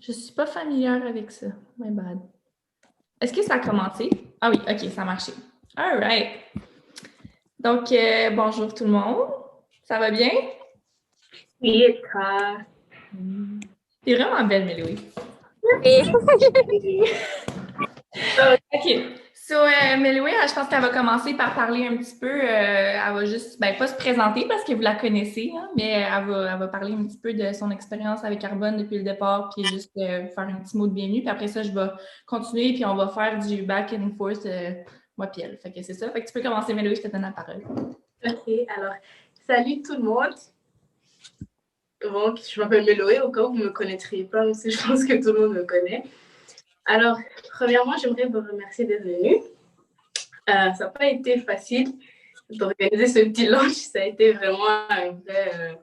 Je suis pas familière avec ça. My bad. Est-ce que ça a commencé? Ah oui, ok, ça a marché. All right. Donc, bonjour tout le monde. Ça va bien? Oui, et toi? T'es vraiment belle, Méloï. Oui. OK. So, Méloï, je pense qu'elle va commencer par parler un petit peu. Elle va juste, ben, pas se présenter parce que vous la connaissez, hein, mais elle va parler un petit peu de son expérience avec Arbonne depuis le départ, puis juste faire un petit mot de bienvenue. Puis après ça, je vais continuer, puis on va faire du back and forth, moi puis elle. Fait que c'est ça. Fait que tu peux commencer, Méloï, je te donne la parole. Ok, alors, salut tout le monde. Bon, je m'appelle Méloé, au cas où vous ne me connaîtriez pas, mais je pense que tout le monde me connaît. Alors, premièrement, j'aimerais vous remercier d'être venu. Ça n'a pas été facile d'organiser ce petit lunch. Ça a été vraiment un vrai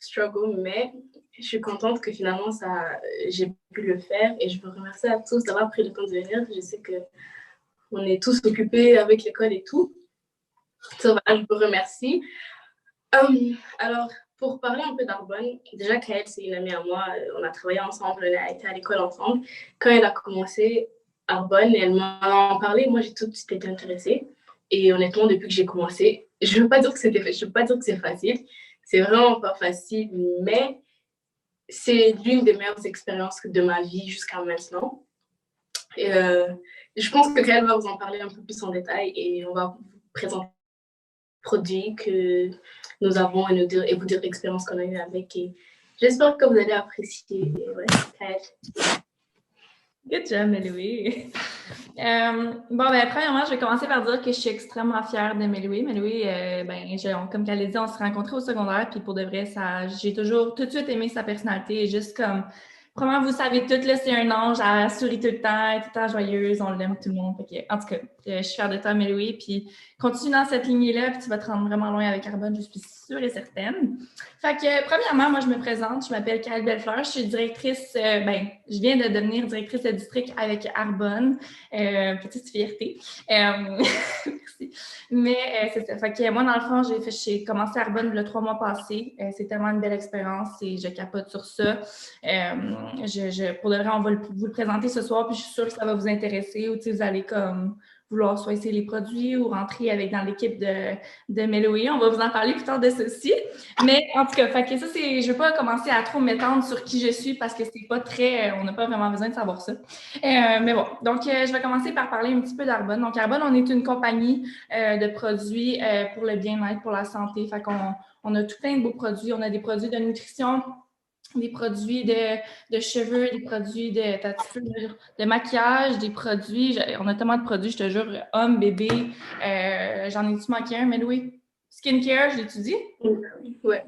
struggle, mais je suis contente que finalement, j'ai pu le faire et je vous remercie à tous d'avoir pris le temps de venir. Je sais qu'on est tous occupés avec l'école et tout. So, je vous remercie. Alors, pour parler un peu d'Arbonne, déjà, Kael, c'est une amie à moi. On a travaillé ensemble, on a été à l'école ensemble. Quand elle a commencé Arbonne, elle m'en a parlé. Moi, j'ai tout de suite été intéressée. Et honnêtement, depuis que j'ai commencé, je ne veux pas dire que je veux pas dire que c'est facile. C'est vraiment pas facile, mais c'est l'une des meilleures expériences de ma vie jusqu'à maintenant. Et je pense que Kael va vous en parler un peu plus en détail et on va vous présenter produits que nous avons et vous dire l'expérience qu'on a eue avec. Et j'espère que vous allez apprécier. Ouais, Good job, Méloï. Bon, ben, premièrement, je vais commencer par dire que je suis extrêmement fière de Méloï. Méloï, comme qu'elle l'a dit, on s'est rencontrés au secondaire, puis pour de vrai, j'ai toujours tout de suite aimé sa personnalité, et juste comme, vraiment, vous savez tout, là, c'est un ange, elle sourit tout le temps, elle est tout le temps joyeuse, on l'aime tout le monde. Fait que, en tout cas, je suis fière de toi, Méloï, puis continue dans cette lignée-là, puis tu vas te rendre vraiment loin avec Arbonne, je suis sûre et certaine. Fait que, premièrement, moi, je me présente, je m'appelle Kaëlle Bellefleur, je suis directrice, je viens de devenir directrice de district avec Arbonne. Petite fierté. Merci. Mais c'est ça. Fait que moi, dans le fond, j'ai commencé à Arbonne le 3 mois passés. C'est tellement une belle expérience et je capote sur ça. Pour de vrai, on va vous le présenter ce soir, puis je suis sûre que ça va vous intéresser ou vous allez comme vouloir soit essayer les produits ou rentrer dans l'équipe de Méloï. On va vous en parler plus tard de ceci. Mais en tout cas, fait que ça, je ne vais pas commencer à trop m'étendre sur qui je suis parce que c'est pas très, on n'a pas vraiment besoin de savoir ça. Mais bon, donc je vais commencer par parler un petit peu d'Arbonne. Donc Arbonne, on est une compagnie de produits pour le bien-être, pour la santé. Fait qu'on on a tout plein de beaux produits. On a des produits de nutrition, des produits de cheveux, des produits de maquillage, des produits. On a tellement de produits, je te jure, hommes, bébés. J'en ai-tu manqué un, mais oui. Skincare, je l'étudie? ouais.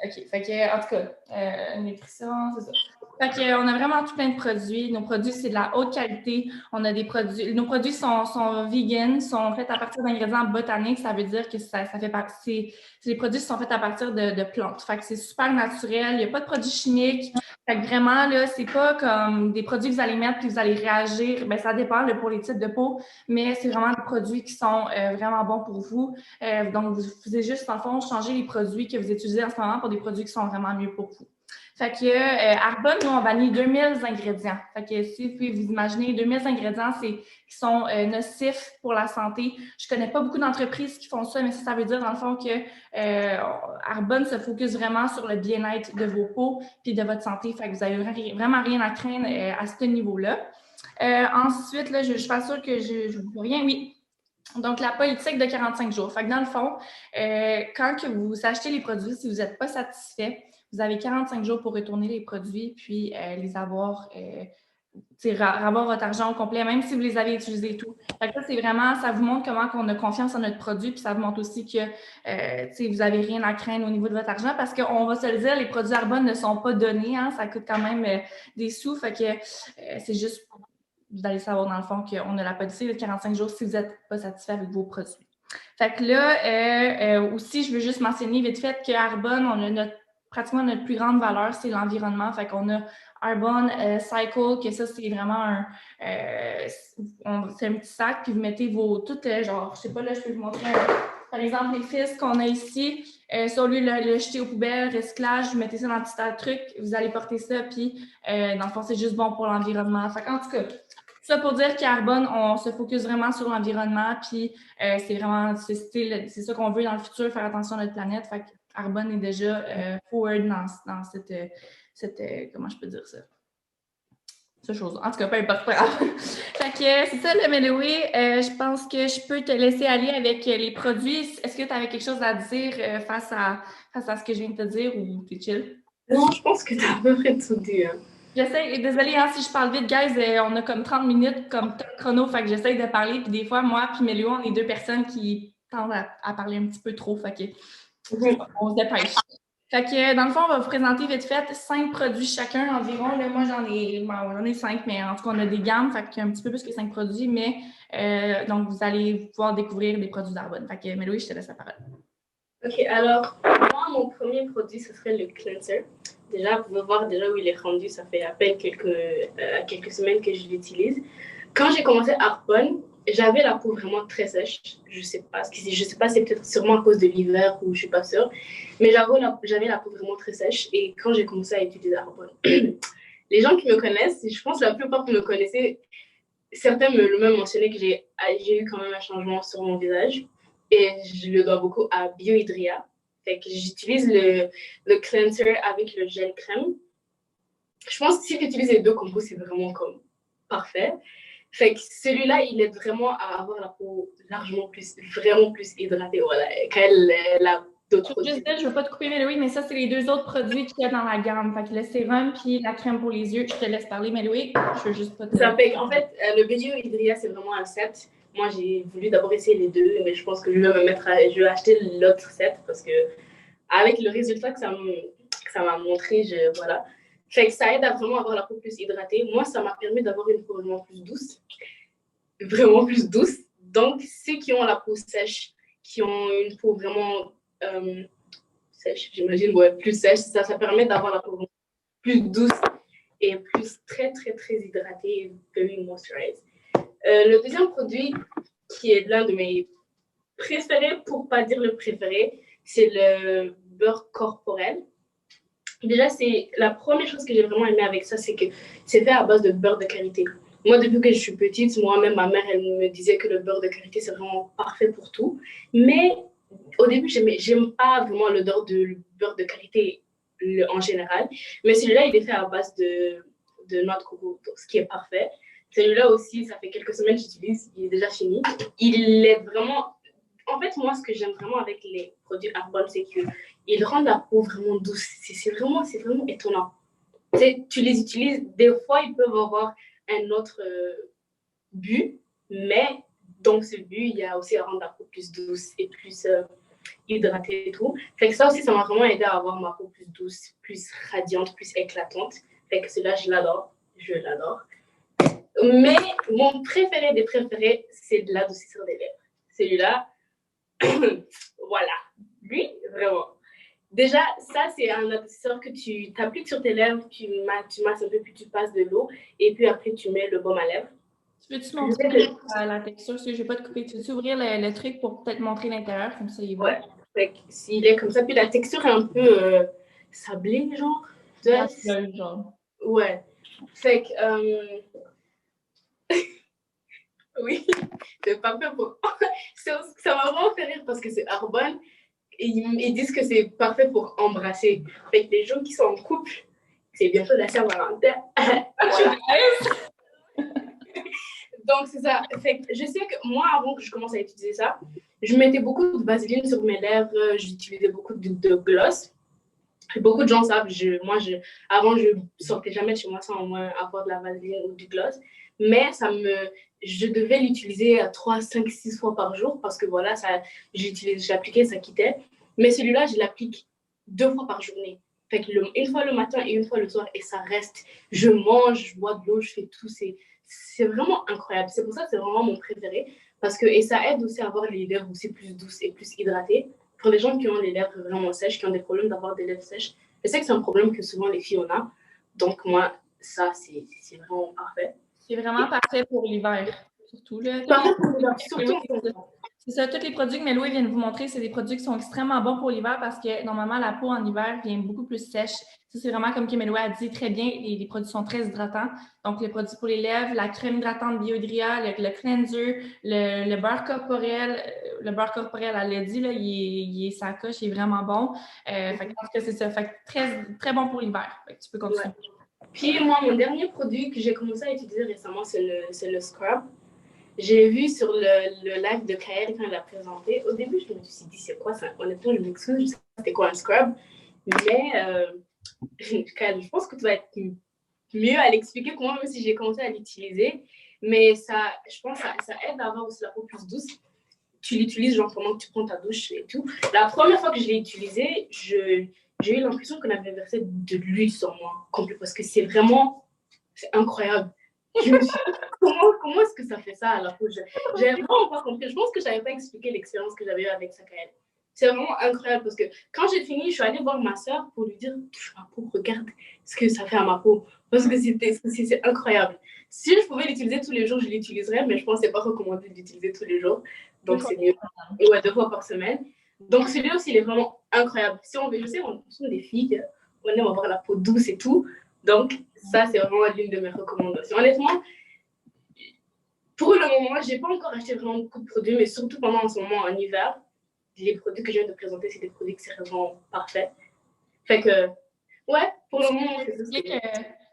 OK. Fait que, en tout cas, nutrition, c'est ça. Fait que, on a vraiment tout plein de produits. Nos produits, c'est de la haute qualité. On a des produits. Nos produits sont vegan, sont faits à partir d'ingrédients botaniques. Ça veut dire que ça fait partie. C'est des produits qui sont faits à partir de plantes. Fait que c'est super naturel. Il n'y a pas de produits chimiques. Fait que vraiment, là, c'est pas comme des produits que vous allez mettre puis vous allez réagir. Ben, ça dépend là, pour les types de peau, mais c'est vraiment des produits qui sont vraiment bons pour vous. Donc, vous faisiez juste, en fond, changer les produits que vous utilisez en ce moment pour des produits qui sont vraiment mieux pour vous. Fait que Arbonne, nous, on bannit 2000 ingrédients. Fait que si vous pouvez vous imaginer, 2000 ingrédients qui sont nocifs pour la santé. Je connais pas beaucoup d'entreprises qui font ça, mais ça veut dire, dans le fond, que Arbonne se focus vraiment sur le bien-être de vos peaux puis de votre santé. Fait que vous avez vraiment rien à craindre à ce niveau-là. Ensuite, là, je suis pas sûre que je vous rien. Oui. Donc, la politique de 45 jours. Fait que dans le fond, quand que vous achetez les produits, si vous n'êtes pas satisfait, vous avez 45 jours pour retourner les produits puis les avoir, avoir votre argent au complet, même si vous les avez utilisés et tout. Fait que ça, c'est vraiment, ça vous montre comment on a confiance en notre produit, puis ça vous montre aussi que vous n'avez rien à craindre au niveau de votre argent, parce qu'on va se le dire, les produits Arbonne ne sont pas donnés, hein, ça coûte quand même des sous, fait que c'est juste vous allez savoir dans le fond qu'on a la politique de 45 jours si vous n'êtes pas satisfait avec vos produits. Fait que là, aussi, je veux juste mentionner vite fait qu'Arbonne, on a pratiquement notre plus grande valeur, c'est l'environnement. Fait qu'on a Arbonne Cycle, que ça, c'est vraiment c'est un petit sac, puis vous mettez vos, genre, je sais pas, là, je peux vous montrer, par exemple, les fils qu'on a ici, Si au lieu de le jeter aux poubelles, recyclage, vous mettez ça dans un petit tas de trucs, vous allez porter ça, puis dans le fond, c'est juste bon pour l'environnement. Fait en tout cas, ça pour dire qu'Arbonne, on se focus vraiment sur l'environnement, puis c'est vraiment, c'est ça qu'on veut dans le futur, faire attention à notre planète. Fait qu'Arbonne est déjà forward dans cette comment je peux dire ça? Cette chose. En tout cas, peu importe, pas grave. Fait que c'est ça le Meloé. Je pense que je peux te laisser aller avec les produits. Est-ce que tu avais quelque chose à dire face à ce que je viens de te dire ou t'es chill? Non, je pense que tu as à peu près tout dit. Hein. J'essaie, désolée hein, si je parle vite, guys, on a comme 30 minutes comme top chrono, fait que j'essaie de parler, puis des fois, moi puis Méléo, on est deux personnes qui tendent à parler un petit peu trop, fait que on se dépêche. Fait que dans le fond, on va vous présenter vite fait 5 produits chacun environ. Là, moi, j'en ai 5, mais en tout cas, on a des gammes, fait qu'il y a un petit peu plus que 5 produits, mais donc vous allez pouvoir découvrir des produits d'Arbonne. Fait que Méléo, je te laisse la parole. Ok, alors, moi, mon premier produit, ce serait le cleanser. Déjà, vous pouvez voir déjà où il est rendu. Ça fait à peine quelques semaines que je l'utilise. Quand j'ai commencé Arbonne, j'avais la peau vraiment très sèche. Je sais pas, c'est peut-être sûrement à cause de l'hiver ou je suis pas sûre. Mais j'avais la peau vraiment très sèche. Et quand j'ai commencé à utiliser Arbonne, les gens qui me connaissent, je pense que la plupart qui me connaissaient, certains me l'ont même mentionné que j'ai eu quand même un changement sur mon visage. Et je le dois beaucoup à Biohydria. Fait que j'utilise le cleanser avec le gel crème. Je pense que si tu utilises les deux combos, c'est vraiment comme parfait. Fait que celui-là, il aide vraiment à avoir la peau vraiment plus hydratée. Voilà, quand elle a d'autres produits. Juste dire, je ne veux pas te couper, Méloï, mais ça, c'est les deux autres produits qu'il y a dans la gamme. Fait que le sérum puis la crème pour les yeux. Je te laisse parler, Méloï. Je veux juste pas te... Ça fait qu'en fait, le Biohydria, c'est vraiment un set. Moi, j'ai voulu d'abord essayer les deux, mais je pense que je vais acheter l'autre set parce que avec le résultat que ça m'a montré, voilà. Fait que ça aide à vraiment avoir la peau plus hydratée. Moi, ça m'a permis d'avoir une peau vraiment plus douce. Vraiment plus douce. Donc, ceux qui ont la peau sèche, qui ont une peau vraiment sèche, j'imagine, ouais, plus sèche, ça permet d'avoir la peau plus douce et plus très, très, très hydratée, very moisturized. Le deuxième produit, qui est l'un de mes préférés, pour pas dire le préféré, c'est le beurre corporel. Déjà, c'est la première chose que j'ai vraiment aimé avec ça, c'est que c'est fait à base de beurre de karité. Moi, depuis que je suis petite, moi-même, ma mère, elle me disait que le beurre de karité, c'est vraiment parfait pour tout. Mais au début, j'aime pas vraiment l'odeur de beurre de karité en général. Mais celui-là, il est fait à base de noix de coco, ce qui est parfait. Celui-là aussi, ça fait quelques semaines que j'utilise, il est déjà fini. Il est vraiment... En fait, moi, ce que j'aime vraiment avec les produits Arbonne, c'est qu'ils rendent la peau vraiment douce. C'est vraiment étonnant. Tu les utilises, des fois, ils peuvent avoir un autre but, mais dans ce but, il y a aussi à rendre la peau plus douce et plus hydratée et tout. Fait que ça aussi, ça m'a vraiment aidé à avoir ma peau plus douce, plus radiante, plus éclatante. Fait que celui-là, je l'adore. Mais mon préféré des préférés, c'est de l'adoucisseur des lèvres. Celui-là, voilà. Lui, vraiment. Déjà, ça, c'est un adoucisseur que tu t'appliques sur tes lèvres, tu masses un peu, puis tu passes de l'eau, et puis après, tu mets le baume à lèvres. Peux-tu montrer la texture? Parce que je ne vais pas te couper. Tu veux ouvrir le truc pour peut-être montrer l'intérieur, comme ça, il voit? Ouais. Fait que s'il est comme ça, puis la texture est un peu sablée, genre. Genre. Ouais. Fait que... oui, c'est parfait pour... ça m'a vraiment fait rire parce que c'est Arbonne. Et ils disent que c'est parfait pour embrasser. Fait que les gens qui sont en couple, c'est bientôt la Saint-Valentin. Donc, c'est ça. Fait que je sais que moi, avant que je commence à utiliser ça, je mettais beaucoup de vaseline sur mes lèvres, j'utilisais beaucoup de gloss. Et beaucoup de gens savent, avant, je sortais jamais de chez moi sans au moins avoir de la vaseline ou du gloss. Mais je devais l'utiliser 3, 5, 6 fois par jour parce que voilà, j'appliquais, ça quittait. Mais celui-là, je l'applique 2 fois par journée. Fait que une fois le matin et une fois le soir, et ça reste. Je mange, je bois de l'eau, je fais tout. C'est vraiment incroyable. C'est pour ça que c'est vraiment mon préféré. Et ça aide aussi à avoir les lèvres aussi plus douces et plus hydratées. Pour les gens qui ont les lèvres vraiment sèches, qui ont des problèmes d'avoir des lèvres sèches, je sais que c'est un problème que souvent les filles ont. Donc moi, ça, c'est vraiment parfait. C'est vraiment parfait pour l'hiver, surtout. Là. Parfait pour l'hiver, surtout. C'est ça, tous les produits que Melo vient de vous montrer, c'est des produits qui sont extrêmement bons pour l'hiver parce que normalement, la peau en hiver vient beaucoup plus sèche. Ça, c'est vraiment comme Melo a dit très bien, les produits sont très hydratants. Donc, les produits pour les lèvres, la crème hydratante Biohydria, le cleanser, le beurre corporel. Le beurre corporel, elle l'a dit, là, il est sa coche, il est vraiment bon. Fait que, je pense que c'est ça. Fait que très, très bon pour l'hiver. Tu peux continuer. Ouais. Puis, moi, mon dernier produit que j'ai commencé à utiliser récemment, c'est le scrub. J'ai vu sur le live de Kael quand elle l'a présenté. Au début, je me suis dit, c'est quoi ça? Honnêtement, je m'excuse, je sais pas c'était quoi un scrub. Mais, Kael, je pense que tu vas être mieux à l'expliquer que moi, même si j'ai commencé à l'utiliser. Mais ça, je pense que ça aide à avoir aussi la peau plus douce. Tu l'utilises genre pendant que tu prends ta douche et tout. La première fois que je l'ai utilisé, j'ai eu l'impression qu'on avait versé de l'huile sur moi, parce que c'est incroyable. Je me suis dit, comment est-ce que ça fait ça à la peau? J'avais vraiment pas compris. Je pense que je n'avais pas expliqué l'expérience que j'avais eue avec Sakael. C'est vraiment incroyable parce que quand j'ai fini, je suis allée voir ma soeur pour lui dire, touche ma peau, regarde ce que ça fait à ma peau. Parce que c'est incroyable. Si je pouvais l'utiliser tous les jours, je l'utiliserais, mais je pense que c'est pas recommandé de l'utiliser tous les jours. Donc c'est mieux. Ouais, 2 fois par semaine. Donc celui-là aussi, il est vraiment incroyable. Si on veut, je sais, on est des filles, on aime avoir la peau douce et tout. Donc ça, c'est vraiment l'une de mes recommandations. Honnêtement, pour le moment, j'ai pas encore acheté vraiment beaucoup de produits, mais surtout pendant en ce moment, en hiver, les produits que je viens de présenter, c'est des produits qui sont vraiment parfaits. Fait que, ouais, pour le moment, c'est tout.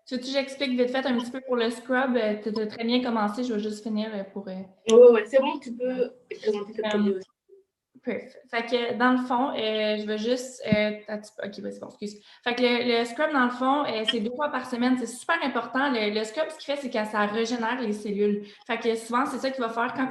Tu veux que j'explique vite fait un petit peu pour le scrub? Tu as très bien commencé, je vais juste finir pour... Ouais, c'est bon, tu peux présenter tes produits aussi. Perfect. Fait que dans le fond, je vais juste. Ok, vas-y, bon, excuse. Fait que le scrub, dans le fond, c'est 2 fois par semaine. C'est super important. Le scrub, ce qu'il fait, c'est que ça régénère les cellules. Fait que souvent, c'est ça qu'il va faire quand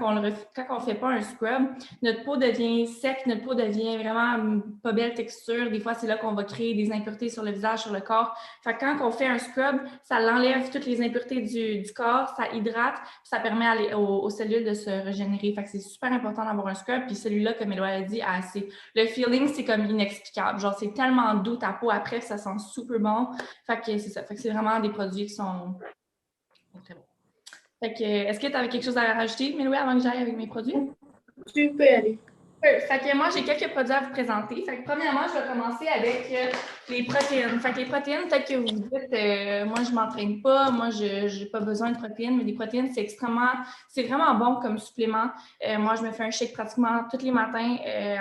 on fait pas un scrub. Notre peau devient sec, notre peau devient vraiment pas belle texture. Des fois, c'est là qu'on va créer des impuretés sur le visage, sur le corps. Fait que quand on fait un scrub, ça l'enlève toutes les impuretés du corps, ça hydrate, ça permet aux cellules de se régénérer. Fait que c'est super important d'avoir un scrub. Puis celui-là, comme Éloi a dit, le feeling, c'est comme inexplicable. Genre, c'est tellement doux ta peau après, ça sent super bon. Fait que c'est ça. Fait que c'est vraiment des produits qui sont très bons. Fait que, est-ce que tu avais quelque chose à rajouter, Méloué, avant que j'aille avec mes produits? Tu peux aller. Fait que moi, j'ai quelques produits à vous présenter. Fait que premièrement, je vais commencer avec les protéines. Fait que les protéines, peut-être que vous vous dites, moi, je ne m'entraîne pas, moi, je n'ai pas besoin de protéines, mais les protéines, c'est vraiment bon comme supplément. Moi, je me fais un shake pratiquement tous les matins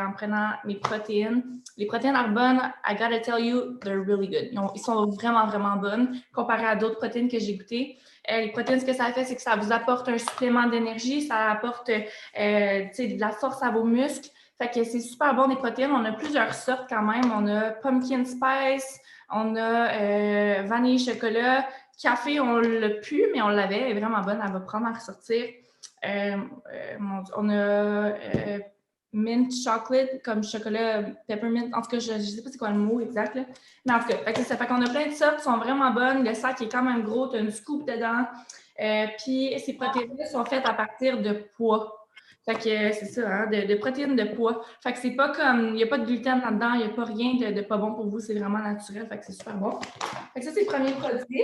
en prenant mes protéines. Les protéines Arbonne, I gotta tell you, they're really good. Ils sont vraiment, vraiment bonnes comparé à d'autres protéines que j'ai goûtées. Les protéines, ce que ça fait, c'est que ça vous apporte un supplément d'énergie, ça apporte de la force à vos muscles. Fait que c'est super bon des protéines. On a plusieurs sortes quand même. On a pumpkin spice, on a vanille chocolat. Café, on l'a plus, mais on l'avait. Elle est vraiment bonne. Elle va prendre à ressortir. On a mint chocolate, comme chocolat peppermint. En tout cas, je ne sais pas c'est quoi le mot exact. Là. Mais en tout cas, ça fait qu'on a plein de sortes. Elles sont vraiment bonnes. Le sac est quand même gros. Tu as une scoop dedans. Puis ces protéines sont faites à partir de pois. Fait que c'est ça, hein, de protéines de pois. Fait que c'est pas comme, il n'y a pas de gluten là-dedans, il n'y a pas rien de pas bon pour vous, c'est vraiment naturel, fait que c'est super bon. Fait que ça, c'est le premier produit.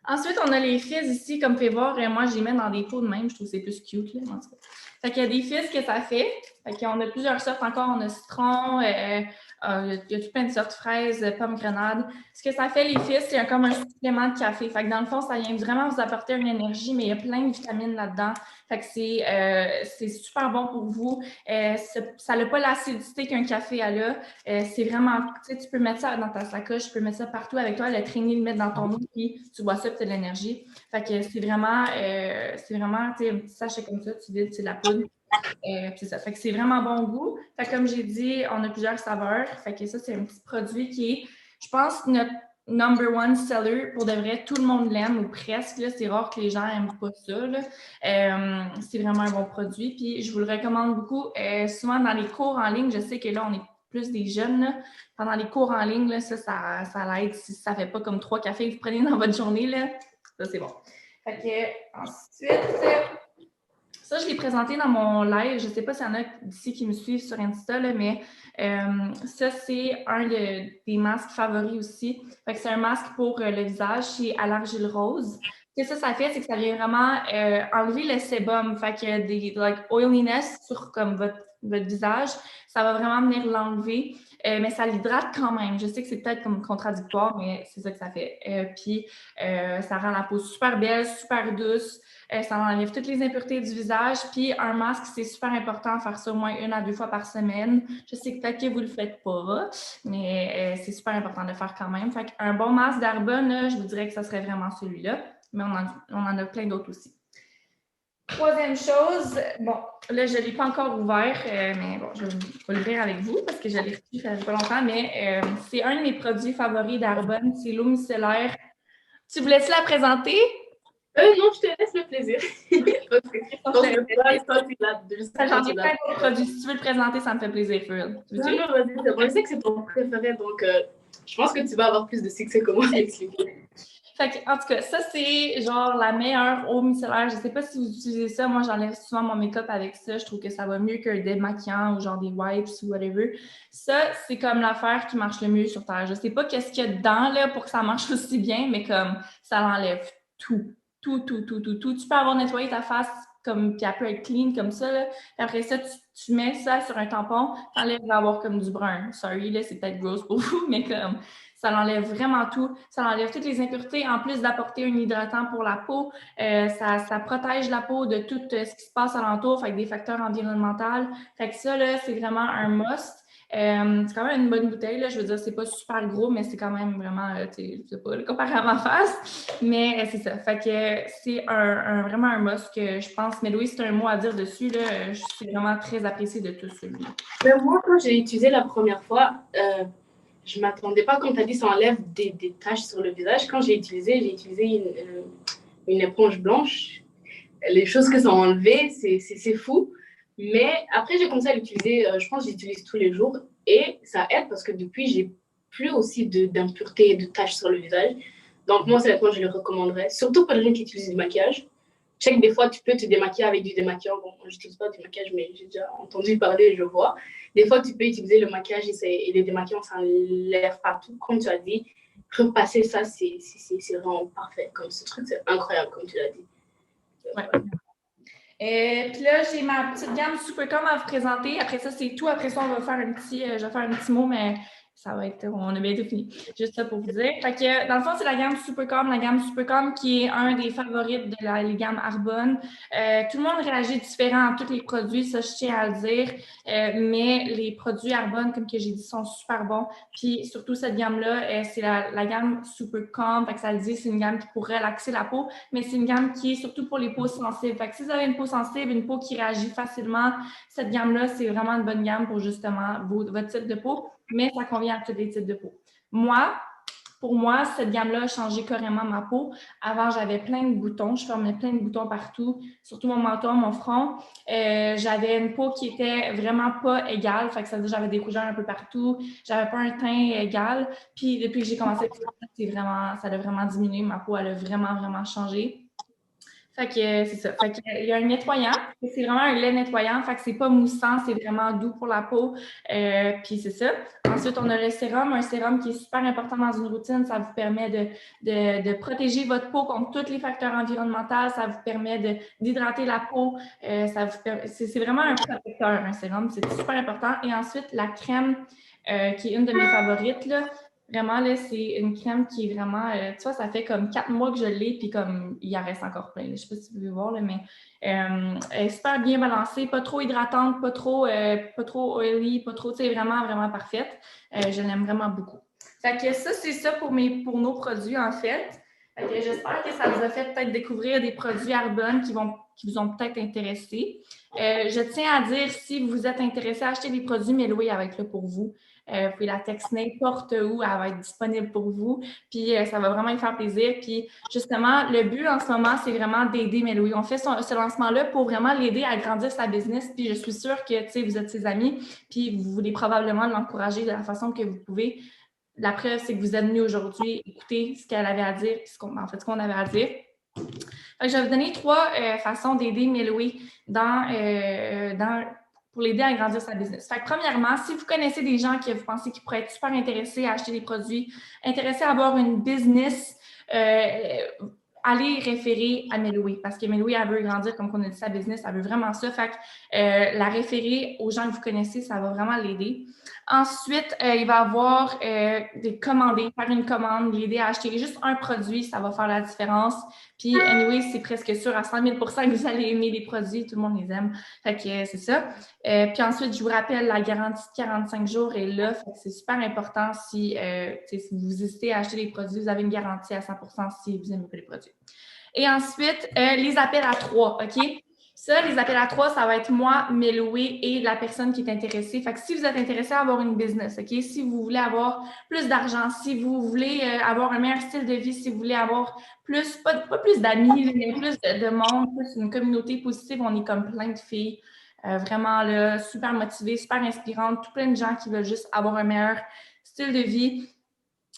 Ensuite, on a les fizz ici, comme vous pouvez voir, moi, je les mets dans des pots de même, je trouve que c'est plus cute, là, en tout cas. Fait qu'il y a des fizz que ça fait. Fait qu'on a plusieurs sortes encore, on a citron, il y a tout plein de sortes, fraises, pommes, grenades. Ce que ça fait, les fizz, c'est comme un supplément de café. Fait que dans le fond, ça vient vraiment vous apporter une énergie, mais il y a plein de vitamines là-dedans. Fait que c'est super bon pour vous. Ça n'a pas l'acidité qu'un café a là. C'est vraiment, tu sais, tu peux mettre ça dans ta sacoche, tu peux mettre ça partout avec toi, le traîner, le mettre dans ton eau, puis tu bois ça, puis tu as de l'énergie. Fait que c'est vraiment, tu sais, un petit sachet comme ça, tu vides, c'est de la poudre. C'est ça. Fait que c'est vraiment bon goût. Fait que comme j'ai dit, on a plusieurs saveurs. Fait que ça, c'est un petit produit qui est, je pense, notre number one seller. Pour de vrai, tout le monde l'aime ou presque. C'est rare que les gens n'aiment pas ça. C'est vraiment un bon produit. Puis je vous le recommande beaucoup. Souvent dans les cours en ligne, je sais que là, on est plus des jeunes. Là. Pendant les cours en ligne, là, ça l'aide. Si ça ne fait pas comme 3 cafés que vous prenez dans votre journée, là, ça, c'est bon. Fait que ensuite... Ça, je l'ai présenté dans mon live. Je ne sais pas s'il y en a d'ici qui me suivent sur Insta, là, mais ça, c'est un des masques favoris aussi. Fait que c'est un masque pour le visage chez À l'Argile Rose. Ce que ça fait, c'est que ça vient vraiment enlever le sébum. Fait qu'il y a des oiliness sur comme votre visage. Ça va vraiment venir l'enlever. Mais ça l'hydrate quand même. Je sais que c'est peut-être comme contradictoire, mais c'est ça que ça fait. Puis, ça rend la peau super belle, super douce. Ça enlève toutes les impuretés du visage. Puis, un masque, c'est super important de faire ça au moins 1 à 2 fois par semaine. Je sais que peut-être que vous ne le faites pas, mais c'est super important de le faire quand même. Fait qu'un bon masque d'Arbonne, je vous dirais que ça serait vraiment celui-là. Mais on en a plein d'autres aussi. Troisième chose, bon, là, je ne l'ai pas encore ouvert, mais bon, je vais l'ouvrir avec vous parce que je l'ai reçu ça fait pas longtemps, mais c'est un de mes produits favoris d'Arbonne, c'est l'eau micellaire. Tu voulais-tu la présenter? Non, je te laisse le plaisir. J'en ai plein d'autres produits. Si tu veux le présenter, ça me fait plaisir, Phil. Non, vas-y, c'est bon. Je sais que c'est ton préféré, donc je pense que tu vas avoir plus de succès que moi à l'expliquer. En tout cas, ça, c'est genre la meilleure eau micellaire. Je ne sais pas si vous utilisez ça. Moi, j'enlève souvent mon make-up avec ça. Je trouve que ça va mieux qu'un démaquillant ou genre des wipes ou whatever. Ça, c'est comme l'affaire qui marche le mieux sur Terre. Je ne sais pas qu'est-ce qu'il y a dedans là, pour que ça marche aussi bien, mais comme ça l'enlève tout. Tout. Tu peux avoir nettoyé ta face comme, puis elle peut être clean comme ça. Là. Puis après ça, tu mets ça sur un tampon, t'enlèves avoir comme du brun. Sorry, là, c'est peut-être gross pour vous, mais comme ça l'enlève vraiment tout. Ça enlève toutes les impuretés, en plus d'apporter un hydratant pour la peau. Ça protège la peau de tout ce qui se passe alentour, avec des facteurs environnementaux. Fait que ça, là, c'est vraiment un must. C'est quand même une bonne bouteille, là. Je veux dire, c'est pas super gros, mais c'est quand même vraiment, je sais pas, comparé à ma face. Mais c'est ça. Fait que c'est vraiment un must que je pense. Mais Louis, c'est un mot à dire dessus, là. Je suis vraiment très appréciée de tout celui-là. Mais moi, quand j'ai utilisé la première fois, je ne m'attendais pas, comme tu as dit, ça enlève des taches sur le visage. Quand j'ai utilisé une éponge blanche. Les choses que ça a enlevé, c'est fou. Mais après, j'ai commencé à l'utiliser, je pense que j'utilise tous les jours. Et ça aide parce que depuis, j'ai plus aussi d'impuretés et de taches sur le visage. Donc, moi, honnêtement, je le recommanderais. Surtout pour les gens qui utilisent du maquillage. Je sais que des fois, tu peux te démaquiller avec du démaquillant. Bon, je n'utilise pas du maquillage, mais j'ai déjà entendu parler et je vois. Des fois, tu peux utiliser le maquillage et les démaquillants, ça enlève partout. Comme tu as dit, repasser ça, c'est vraiment parfait. Comme ce truc, c'est incroyable, comme tu l'as dit. Ouais. Puis là, j'ai ma petite gamme Supercom à vous présenter. Après ça, c'est tout. Après ça, on va faire je vais faire un petit mot, mais ça va être, on a bientôt fini. Juste ça pour vous dire. Fait que, dans le fond, c'est la gamme Supercom qui est un des favorites de la gamme Arbonne. Tout le monde réagit différent à tous les produits, ça, je tiens à le dire. Mais les produits Arbonne, comme que j'ai dit, sont super bons. Puis, surtout, cette gamme-là, c'est la gamme Supercom. Fait que ça le dit, c'est une gamme qui pourrait relaxer la peau, mais c'est une gamme qui est surtout pour les peaux sensibles. Fait que si vous avez une peau sensible, une peau qui réagit facilement, cette gamme-là, c'est vraiment une bonne gamme pour justement votre type de peau, mais ça convient à tous les types de peau. Pour moi, cette gamme-là a changé carrément ma peau. Avant, j'avais plein de boutons. Je formais plein de boutons partout, surtout mon menton, mon front. J'avais une peau qui était vraiment pas égale. Fait que ça veut dire que j'avais des rougeurs un peu partout. J'avais pas un teint égal. Puis, depuis que j'ai commencé à ça a vraiment diminué. Ma peau, elle a vraiment changé. Fait que c'est ça. Fait qu'il y a un nettoyant. C'est vraiment un lait nettoyant. Fait que c'est pas moussant, c'est vraiment doux pour la peau. Puis c'est ça. Ensuite, on a le sérum. Un sérum qui est super important dans une routine. Ça vous permet de protéger votre peau contre tous les facteurs environnementaux. Ça vous permet d'hydrater la peau. C'est vraiment un protecteur, un sérum. C'est super important. Et ensuite, la crème, qui est une de mes favorites, là. Vraiment, là, c'est une crème qui est vraiment... tu vois, ça fait comme 4 mois que je l'ai, puis comme il en reste encore plein. Là. Je ne sais pas si vous pouvez voir, là, mais elle est super bien balancée, pas trop hydratante, pas trop oily, pas trop, tu sais, vraiment parfaite. Je l'aime vraiment beaucoup. Fait que ça, c'est ça pour nos produits, en fait. J'espère que ça vous a fait peut-être découvrir des produits Arbonne qui vous ont peut-être intéressé. Je tiens à dire, si vous êtes intéressé à acheter des produits, Meloé va être là pour vous. Vous pouvez la texter n'importe où, elle va être disponible pour vous. Puis ça va vraiment lui faire plaisir. Puis justement, le but en ce moment, c'est vraiment d'aider Meloé. On fait ce lancement-là pour vraiment l'aider à grandir sa business. Puis je suis sûre que vous êtes ses amis, puis vous voulez probablement l'encourager de la façon que vous pouvez. La preuve, c'est que vous êtes venu aujourd'hui écouter ce qu'elle avait à dire, puis ce qu'on avait à dire. Fait que je vais vous donner 3 façons d'aider Meloé pour l'aider à grandir sa business. Fait que premièrement, si vous connaissez des gens que vous pensez qui pourraient être super intéressés à acheter des produits, intéressés à avoir une business, allez référer à Meloé parce que Meloé, elle veut grandir comme on a dit sa business, elle veut vraiment ça. Fait que la référer aux gens que vous connaissez, ça va vraiment l'aider. Ensuite, il va avoir des commander, faire une commande, l'aider à acheter juste un produit, ça va faire la différence. Puis, anyway, c'est presque sûr à 100 000 % que vous allez aimer les produits, tout le monde les aime. Fait que c'est ça. Puis ensuite, je vous rappelle, la garantie de 45 jours est là. Fait que c'est super important si vous hésitez à acheter des produits, vous avez une garantie à 100 % si vous n'aimez pas les produits. Et ensuite, les appels à 3, OK? Ça, les appels à 3, ça va être moi, Meloé et la personne qui est intéressée. Fait que si vous êtes intéressé à avoir une business, OK? Si vous voulez avoir plus d'argent, si vous voulez avoir un meilleur style de vie, si vous voulez avoir plus, pas plus d'amis, mais plus de monde, plus une communauté positive, on est comme plein de filles. Vraiment là, super motivées, super inspirantes, tout plein de gens qui veulent juste avoir un meilleur style de vie.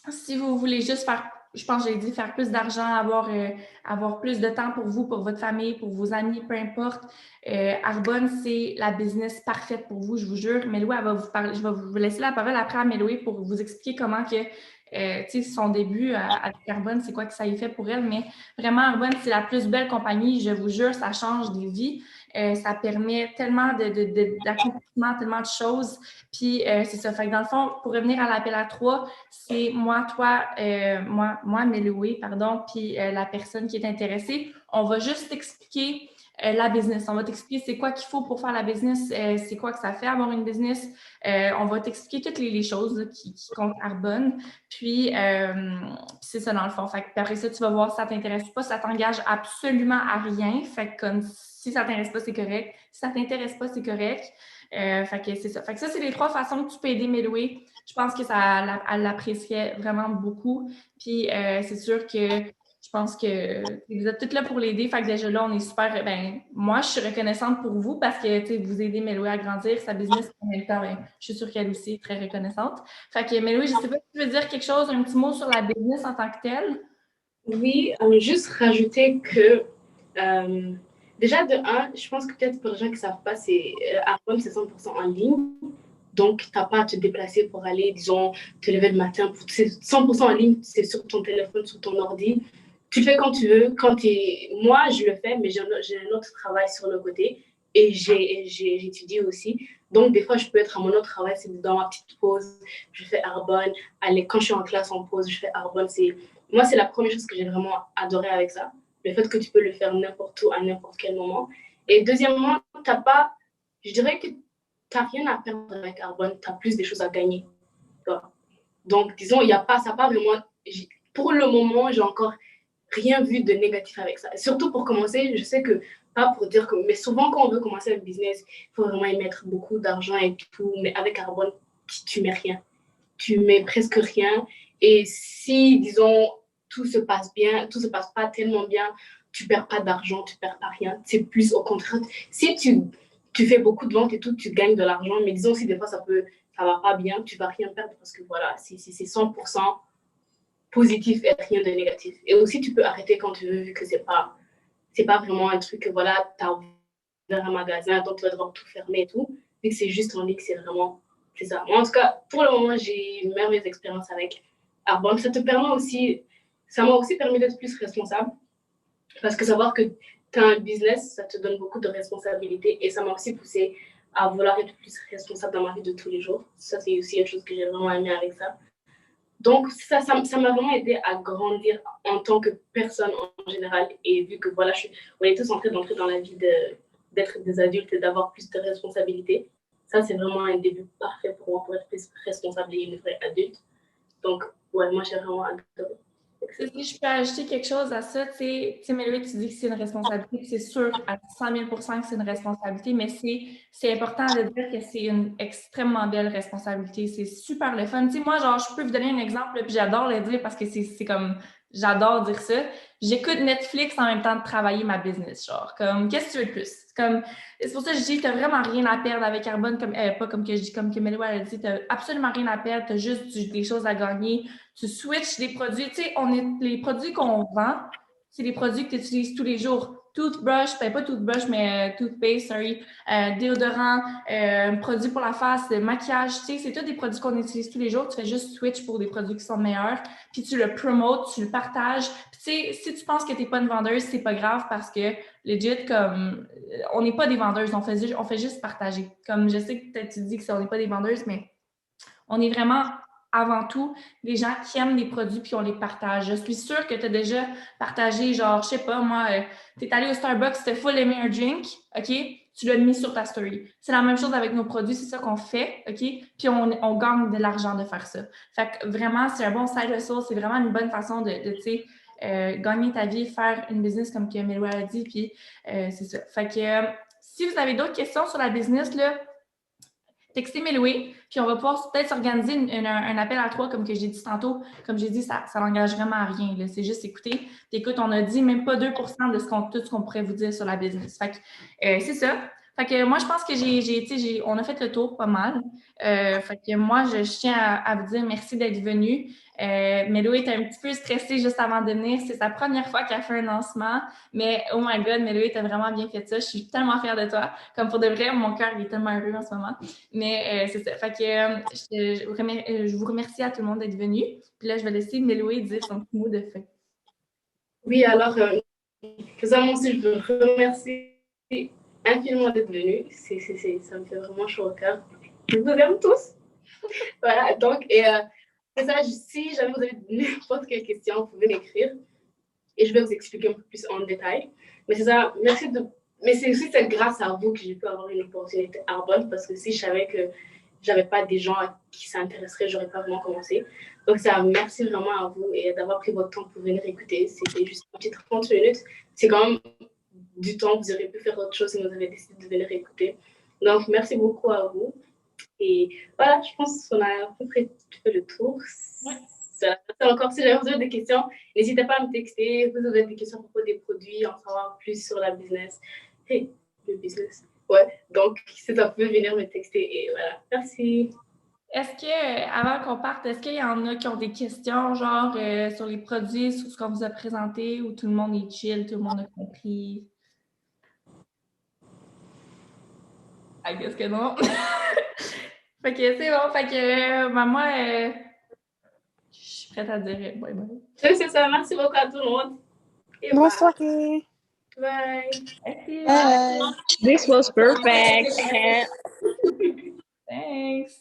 Si vous voulez juste faire, je pense que j'ai dit, faire plus d'argent, avoir plus de temps pour vous, pour votre famille, pour vos amis, peu importe, Arbonne, c'est la business parfaite pour vous, je vous jure. Meloé, elle va vous parler, je vais vous laisser la parole après à Meloé pour vous expliquer comment que, son début avec Arbonne, c'est quoi que ça y fait pour elle, mais vraiment, Arbonne, c'est la plus belle compagnie, je vous jure, ça change des vies. Ça permet tellement d'accomplissement, tellement de choses. Puis, c'est ça. Fait que dans le fond, pour revenir à l'appel à 3, c'est moi, toi, moi, Meloé, pardon, puis la personne qui est intéressée. On va juste t'expliquer la business. On va t'expliquer c'est quoi qu'il faut pour faire la business, c'est quoi que ça fait avoir une business. On va t'expliquer toutes les choses là, qui comptent Arbonne. Puis, c'est ça dans le fond. Fait que, puis après ça, tu vas voir si ça t'intéresse ou pas. Ça t'engage absolument à rien. Fait que comme si ça t'intéresse pas, c'est correct. Si ça t'intéresse pas, c'est correct. Fait que c'est ça. Fait que ça, c'est les 3 façons que tu peux aider Meloé. Je pense que elle l'appréciait vraiment beaucoup. Puis c'est sûr que je pense que vous êtes toutes là pour l'aider. Fait que déjà là, on est super. Ben, moi, je suis reconnaissante pour vous parce que vous aidez Meloé à grandir, sa business en même temps. Ben, je suis sûre qu'elle aussi est très reconnaissante. Fait que Meloé, je sais pas si tu veux dire quelque chose, un petit mot sur la business en tant que telle. Oui, juste rajouter que déjà de un, je pense que peut-être pour les gens qui ne savent pas, c'est Arbonne, c'est 100% en ligne. Donc, tu n'as pas à te déplacer pour aller, disons, te lever le matin. C'est 100% en ligne, c'est sur ton téléphone, sur ton ordi. Tu le fais quand tu veux. Moi, je le fais, mais j'ai un autre travail sur le côté. Et j'étudie aussi. Donc, des fois, je peux être à mon autre travail, c'est dans ma petite pause. Je fais Arbonne. Allez, quand je suis en classe en pause, je fais Arbonne. Moi, c'est la première chose que j'ai vraiment adoré avec ça. Le fait que tu peux le faire n'importe où, à n'importe quel moment. Et deuxièmement, je dirais que tu n'as rien à perdre avec Arbonne, tu as plus des choses à gagner. Donc, disons, il n'y a pas, ça pas vraiment. Pour le moment, j'ai encore rien vu de négatif avec ça. Surtout pour commencer, je sais que, pas pour dire que, mais souvent quand on veut commencer un business, il faut vraiment y mettre beaucoup d'argent et tout, mais avec Arbonne, tu mets rien. Tu mets presque rien. Et si, disons, tout se passe bien, tout se passe pas tellement bien, tu perds pas d'argent, tu perds pas rien. C'est plus au contraire. Si tu fais beaucoup de ventes et tout, tu gagnes de l'argent, mais disons si des fois ça va pas bien, tu vas rien perdre parce que voilà, c'est 100% positif et rien de négatif. Et aussi, tu peux arrêter quand tu veux, vu que c'est pas vraiment un truc que voilà, tu as ouvert un magasin, donc tu vas devoir tout fermer et tout. Vu que c'est juste en ligne, c'est ça. Moi, en tout cas, pour le moment, j'ai une merveilleuse expérience avec Arbonne. Ça m'a aussi permis d'être plus responsable. Parce que savoir que tu as un business, ça te donne beaucoup de responsabilités. Et ça m'a aussi poussé à vouloir être plus responsable dans ma vie de tous les jours. Ça, c'est aussi une chose que j'ai vraiment aimé avec ça. Donc, ça m'a vraiment aidé à grandir en tant que personne en général. Et vu que voilà, on est tous en train d'entrer dans la vie d'être des adultes et d'avoir plus de responsabilités. Ça, c'est vraiment un début parfait pour moi, pour être plus responsable et une vraie adulte. Donc, ouais, moi, j'ai vraiment adoré. Si je peux ajouter quelque chose à ça, tu sais, Méloï, tu dis que c'est une responsabilité, c'est sûr à 100 000 % que c'est une responsabilité, mais c'est important de dire que c'est une extrêmement belle responsabilité. C'est super le fun. Tu sais, moi, genre, je peux vous donner un exemple, puis j'adore le dire parce que c'est comme, j'adore dire ça. J'écoute Netflix en même temps de travailler ma business, genre, comme, qu'est-ce que tu veux de plus? C'est pour ça que je dis, t'as vraiment rien à perdre avec Arbonne, pas comme que je dis, comme que Méloï a dit, t'as absolument rien à perdre, t'as juste des choses à gagner. Tu switches des produits. Tu sais, les produits qu'on vend, c'est des produits que tu utilises tous les jours. toothbrush, ben pas toothbrush, mais toothpaste, sorry, déodorant, produits pour la face, maquillage, tu sais, c'est tous des produits qu'on utilise tous les jours. Tu fais juste switch pour des produits qui sont meilleurs, puis tu le promotes, tu le partages. Puis tu sais, si tu penses que t'es pas une vendeuse, c'est pas grave parce que legit, comme, on n'est pas des vendeuses, on fait juste partager. Comme je sais que peut-être tu dis que on n'est pas des vendeuses, mais on est vraiment avant tout des gens qui aiment les produits puis on les partage. Je suis sûre que tu as déjà partagé, genre, je sais pas, moi, tu es allé au Starbucks, tu as full aimé un drink, OK? Tu l'as mis sur ta story. C'est la même chose avec nos produits, c'est ça qu'on fait, OK? Puis on gagne de l'argent de faire ça. Fait que vraiment, c'est un bon side hustle, c'est vraiment une bonne façon de tu sais, gagner ta vie, faire une business comme que Melou a dit, puis c'est ça. Fait que si vous avez d'autres questions sur la business, là, textez Méloué, puis on va pouvoir peut-être s'organiser un appel à trois, comme que j'ai dit tantôt. Comme j'ai dit, ça n'engage vraiment à rien. C'est juste écouter. Puis écoute, on a dit même pas 2 de tout ce qu'on pourrait vous dire sur la business. Fait que c'est ça. Fait que moi, je pense que on a fait le tour pas mal. Fait que moi, je tiens à vous dire merci d'être venu. Mélo est un petit peu stressée juste avant de venir. C'est sa première fois qu'elle fait un lancement. Mais oh my God, Mélo, t'as vraiment bien fait ça. Je suis tellement fière de toi. Comme pour de vrai, mon cœur est tellement heureux en ce moment. Mais c'est ça. Fait que je vous remercie à tout le monde d'être venu. Puis là, je vais laisser Méloé dire son petit mot de fin. Oui, alors, moi aussi, je veux remercier infiniment d'être venu. Ça me fait vraiment chaud au cœur. Je vous aime tous. Voilà, donc, et c'est ça, si jamais vous avez n'importe quelle question, vous pouvez m'écrire et je vais vous expliquer un peu plus en détail. Mais c'est ça, mais c'est aussi grâce à vous que j'ai pu avoir une opportunité à Arbonne parce que si je savais que j'avais pas des gens qui s'intéresseraient, j'aurais pas vraiment commencé. Donc ça, merci vraiment à vous et d'avoir pris votre temps pour venir écouter. C'était juste un petit 30 minutes. C'est quand même du temps, vous auriez pu faire autre chose si vous avez décidé de venir écouter. Donc merci beaucoup à vous. Et voilà, je pense qu'on a à peu près fait le tour. Ouais. Encore, si jamais vous avez des questions, n'hésitez pas à me texter. Vous avez des questions à propos des produits, en savoir plus sur la business. Hey, le business. Ouais, donc si ça peut venir me texter. Et voilà, merci. Est-ce que, avant qu'on parte, est-ce qu'il y en a qui ont des questions, genre sur les produits, sur ce qu'on vous a présenté, ou tout le monde est chill, tout le monde a compris? I guess que non. Fait que c'est bon. Fait que moi, je suis prête à dire bye bye. C'est ça. Merci beaucoup à tout le monde. Et bonne soirée. Bye. Bye. This was perfect. Thanks.